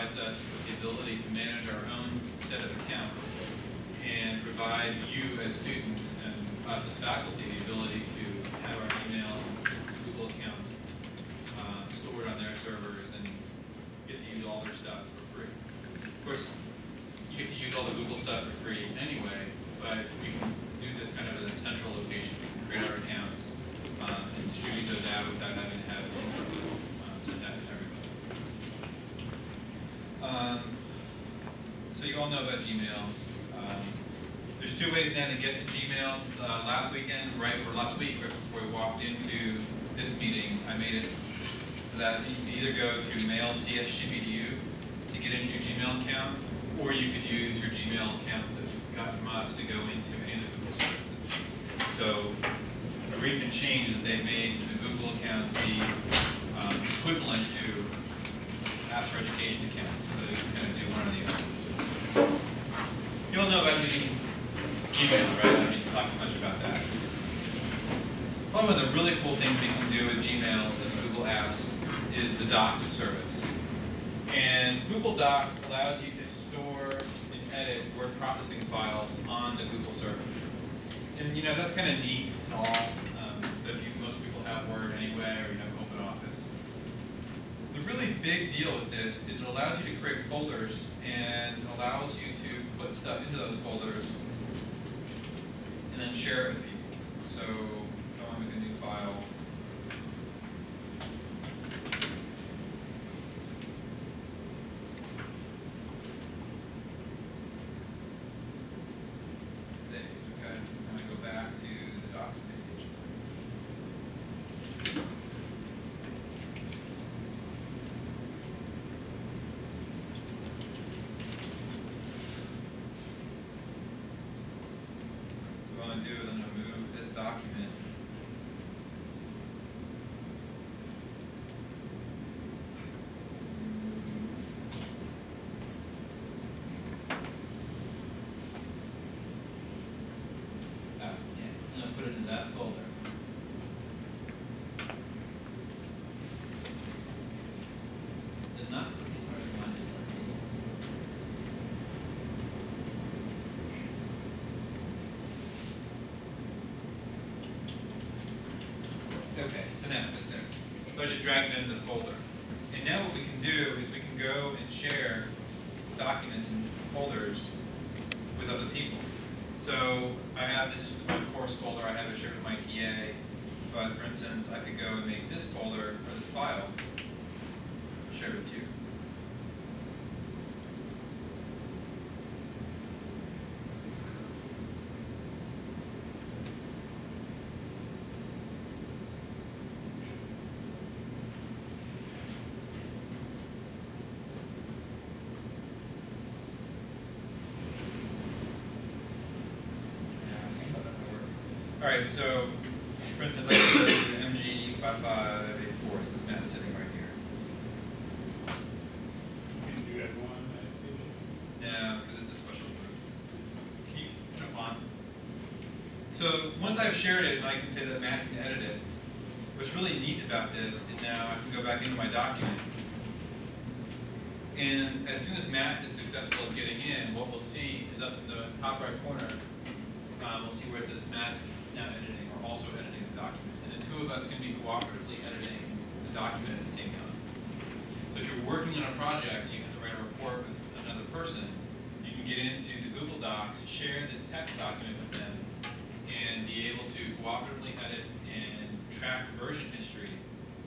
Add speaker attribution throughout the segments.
Speaker 1: provides us with the ability to manage our own set of accounts and provide you as students and us as faculty the ability to have our email and Google accounts stored on their servers and get to use all their stuff for free. Of course, you get to use all the Google stuff for free anyway, but we can do this kind of at a central location. We can create our accounts and distribute those out without having to have send that to everybody. So you all know about Gmail. There's two ways now to get to Gmail. Last week, right before we walked into this meeting, I made it so that you can either go to mail CSGPDU to get into your Gmail account, or you could use your Gmail account that you got from us to go into any of the Google services. So a recent change that they made to the Google accounts be equivalent to apps for education accounts, so you can kind of do one or the other. You all know about using Gmail, right? I don't need to talk much about that. One of the really cool things we can do with Gmail and Google Apps is the Docs service. And Google Docs allows you to store and edit word processing files on the Google server. And you know, that's kind of neat and all, but most people have Word anyway, or you have OpenOffice. The really big deal with this is it allows you to create folders and allows you to put stuff into those folders and then share it with people. So go on with a new file. Save, okay. I'm going to go back to the Docs page. What I'm going to do is I'm going to move this document I'm going to put it in that folder. Is it not looking hard to find it? Let's see. Okay, so now it's there. So I just dragged it into the folder. And now what we can do is we can go and share documents and folders with other people. So I have this course folder, I have it shared with my TA, but for instance, I could go and make this folder, or this file, share with you. All right, so for instance, I can go to MG5584 since Matt's sitting right here.
Speaker 2: Can you do everyone?
Speaker 1: No, because it's a special group. Can you jump on? So once I've shared it, and I can say that Matt can edit it, what's really neat about this is now I can go back into my document. And as soon as Matt is successful at getting in, what we'll see is up in the top right corner, we'll see where it says Matt now editing or also editing the document. And the two of us can be cooperatively editing the document at the same time. So if you're working on a project and you have to write a report with another person, you can get into the Google Docs, share this text document with them, and be able to cooperatively edit and track version history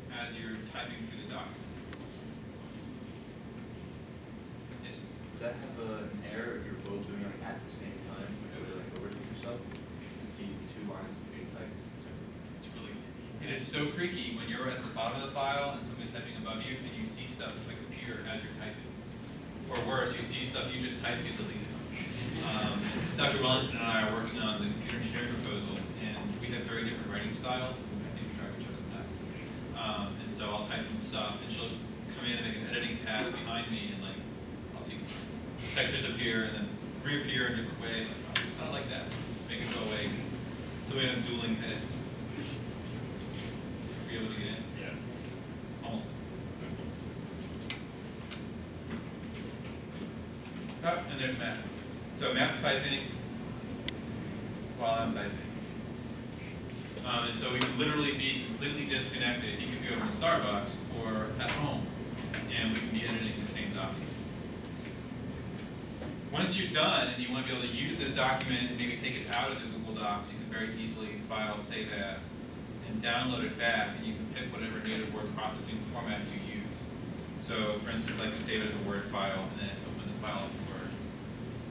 Speaker 1: as you're typing through the document. Yes?
Speaker 3: Would that have an error if you're both doing it at the same time? Would it like overtake yourself? See two lines being typed.
Speaker 1: It's really, it is so freaky when you're at the bottom of the file and somebody's typing above you and you see stuff like appear as you're typing. Or worse, you see stuff you just typed and deleted. Dr. Wellington and I are working on the computer engineering proposal, and we have very different writing styles. I think we drive each other nuts. And so I'll type some stuff, and she'll come in and make an editing path behind me, and like I'll see text disappear and then reappear in a different way. Like, I don't like that. Make it go away. So we have dueling edits. Are you able to get in?
Speaker 2: Yeah.
Speaker 1: Almost. Oh, and there's Matt. So Matt's typing while I'm typing. And so we could literally be completely disconnected. He could be over to Starbucks or at home, and we can be editing the same document. Once you're done and you want to be able to use this document and maybe take it out of the Google Docs, you can very easily file save as and download it back, and you can pick whatever native word processing format you use. So for instance, I can save it as a Word file and then open the file in Word.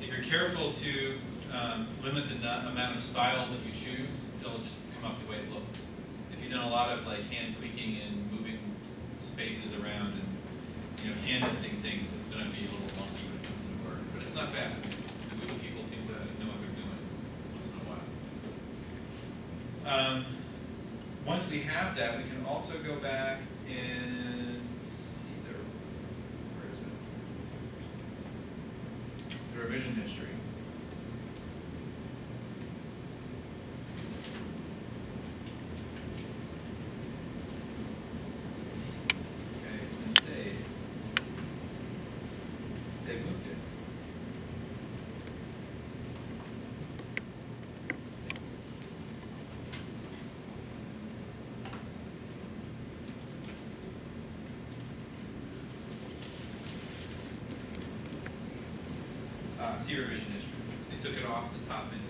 Speaker 1: If you're careful to limit the amount of styles that you choose, it'll just come up the way it looks. If you've done a lot of like hand tweaking and moving spaces around and hand editing things, it's going to be a little wonky with the Word. But it's not bad. The Google people seem to know what they're doing once in a while. Once we have that, we can also go back and see where is it? The revision history. Okay, it's been saved. They moved it. See revision history. They took it off the top menu.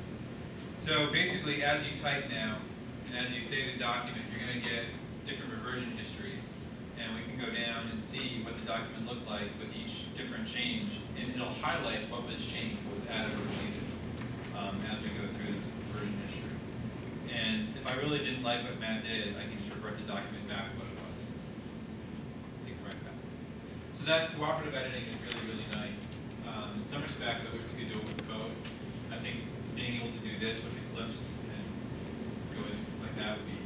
Speaker 1: So basically, as you type now, and as you save the document, you're going to get different reversion histories. And we can go down and see what the document looked like with each different change. And it'll highlight what was changed, what was added or deleted as we go through the version history. And if I really didn't like what Matt did, I can just revert the document back to what it was. Take it right back. So that cooperative editing is really, really nice. In some respects, I wish we could do it with code. I think being able to do this with Eclipse and go like that would be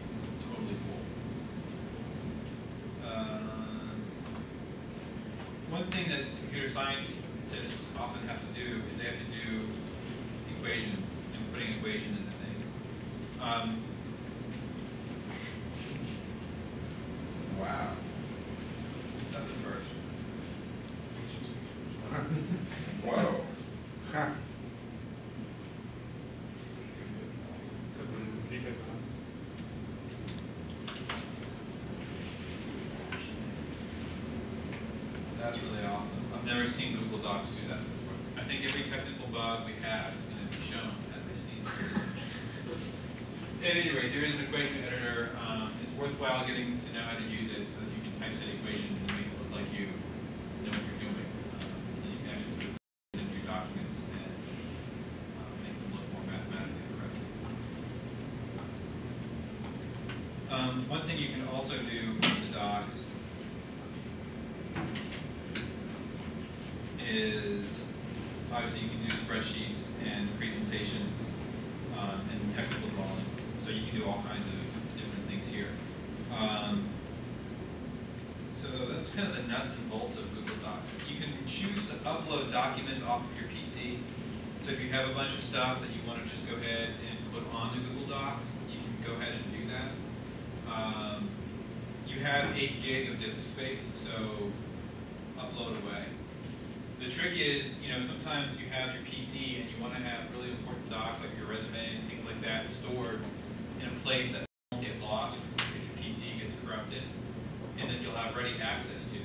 Speaker 1: totally cool. One thing that computer scientists often have to do is they have to do equations and putting equations into things. Wow. That's a first. Whoa. Huh. That's really awesome. I've never seen Google Docs do that before. I think every technical bug we have is going to be shown as I see. At any rate, there is an equation editor. It's worthwhile getting to know how to use it so that you can typeset equations and make it look like you know what you're doing. And you can actually put it into your documents and make them look more mathematically correct. One thing you can also do with the docs is, obviously you can do spreadsheets and presentations and technical drawings. So you can do all kinds of different things here. So that's kind of the nuts and bolts of Google Docs. You can choose to upload documents off of your PC. So if you have a bunch of stuff that you want to just go ahead and put onto Google Docs, you can go ahead and do that. You have 8 gig of disk space, so upload away. The trick is, sometimes you have your PC and you want to have really important docs like your resume and things like that stored in a place that won't get lost if your PC gets corrupted, and that you'll have ready access to.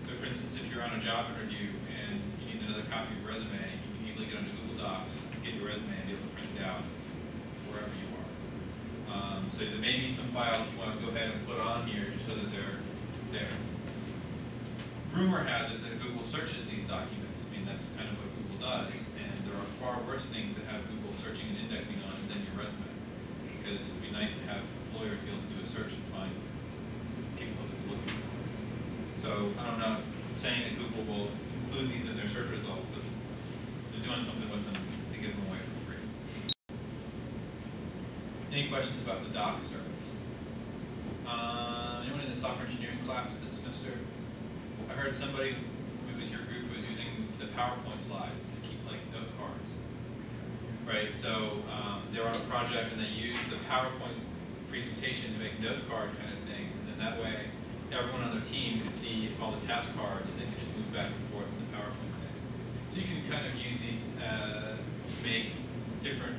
Speaker 1: So for instance, if you're on a job interview and you need another copy of your resume, you can easily get onto Google Docs, get your resume, and be able to print it out wherever you are. So there may be some files you want to go ahead and put on here just so that they're there. Rumor has it that Google searches these documents. I mean, that's kind of what Google does, and there are far worse things to have Google searching and indexing on than your resume, because it would be nice to have employers be able to do a search and find people that they're looking for. So I don't know, saying that Google will include these in their search results, but they're doing something with them to give them away for free. Any questions about the doc service? Anyone in the software engineering class this semester? I heard somebody who was your group was using the PowerPoint slides to keep like note cards. Right, so they're on a project and they use the PowerPoint presentation to make note card kind of things, and then that way everyone on their team can see all the task cards and they can just move back and forth in the PowerPoint thing. So you can kind of use these to make different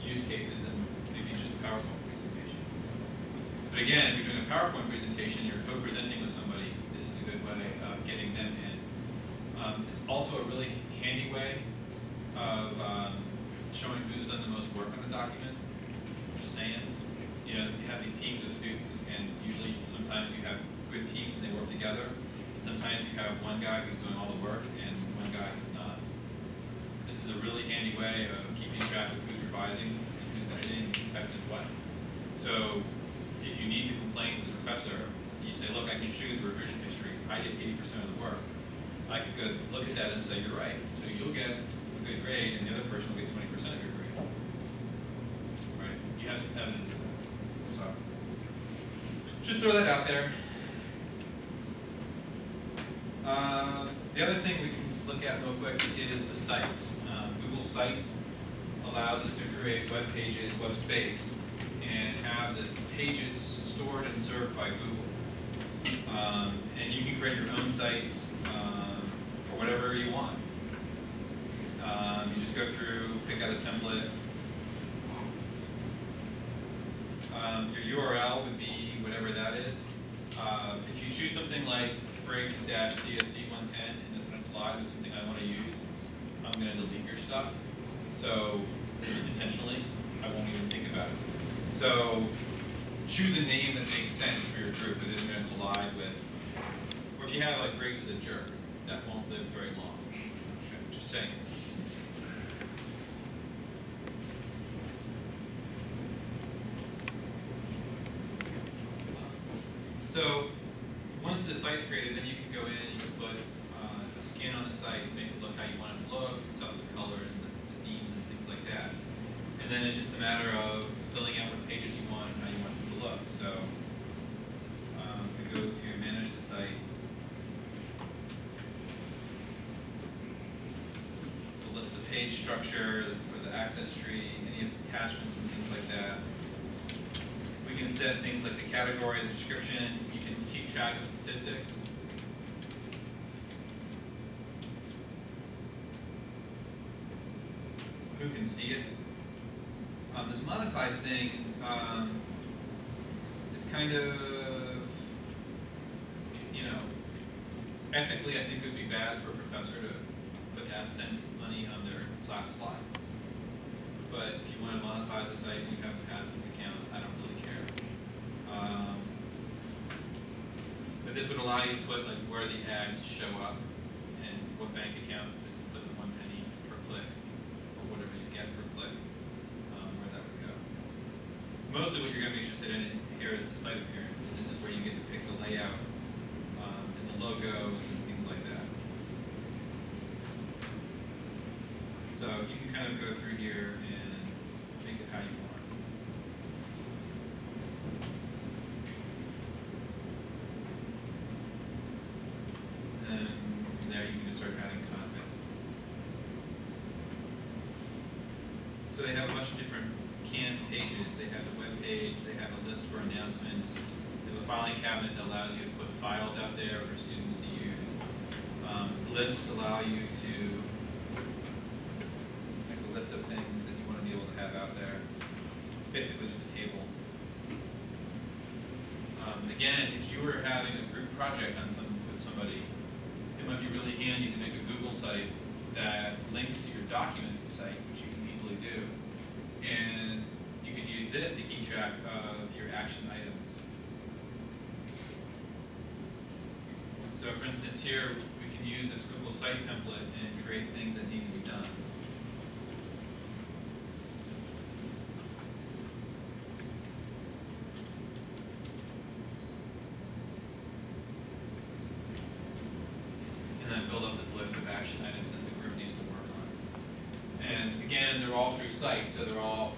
Speaker 1: use cases than maybe just a PowerPoint presentation. But again, if you're doing a PowerPoint presentation, you're co-presenting with somebody, this is a good way of getting them in. It's also a really handy way of showing who's done the most work on the document. Just saying, you know, you have these teams of students, and usually sometimes you have good teams and they work together. And sometimes you have one guy who's doing all the work and one guy who's not. This is a really handy way of keeping track of who's revising and who's editing and who typed in what. So if you need to complain to the professor, you say, look, I can show you the revision history. I did 80% of the work. I could go look at that and say, you're right. So you'll get a good grade and the other person will get 20% of your grade. Right? You have some evidence of that. So just throw that out there. The other thing we can look at real quick is the sites. Google Sites allows us to create web pages, web space, and have the pages stored and served by Google. And you can create your own sites for whatever you want. You just go through, pick out a template. Your URL would be whatever that is. If you choose something like Briggs-CSC 110 and it's going to collide with something I want to use, I'm going to delete your stuff. So intentionally, I won't even think about it. So choose a name that makes sense for your group that isn't going to collide with, or if you have like Briggs is a jerk, that won't live very long. Okay, just saying. So once the site's created, then you can go in and you can put a skin on the site, make it look how you want it to look, set up the colors and the themes and things like that. And then it's just a matter of filling out what pages you want and how you want it to look. So we go to manage the site. We'll list the page structure or the access tree, any attachments and things like that. We can set things like the category, the description. You can keep track of statistics. Who can see it? This monetize thing is kind of, you know, ethically I think it would be bad for a professor to put AdSense money on their class slides. But if you want to monetize the site and you have an AdSense account, I don't really care. But this would allow you to put like where the ads show up and what bank account to put the 1 penny per click or whatever you get per click, where that would go. Mostly what you're going to be interested in here is the site appearance, and this is where you get to pick the layout and the logos and things like that. So you can kind of go through here and make it how you want. And from there you can just start adding content. So they have a bunch of different canned pages. They have the web page, they have a list for announcements, they have a filing cabinet that allows you to put files out there for students to use. Lists allow you to make a list of things that you want to be able to have out there. Basically just a table. Again, if you were having a group project on with somebody, it might be really handy to make a Google site that links to your documents site, which you can easily do. And you can use this to keep track of your action items. So for instance here, we can use this Google site template and create things that need to be done. And then build up this list of action items that the group needs to work on. And again, they're all through sites, so they're all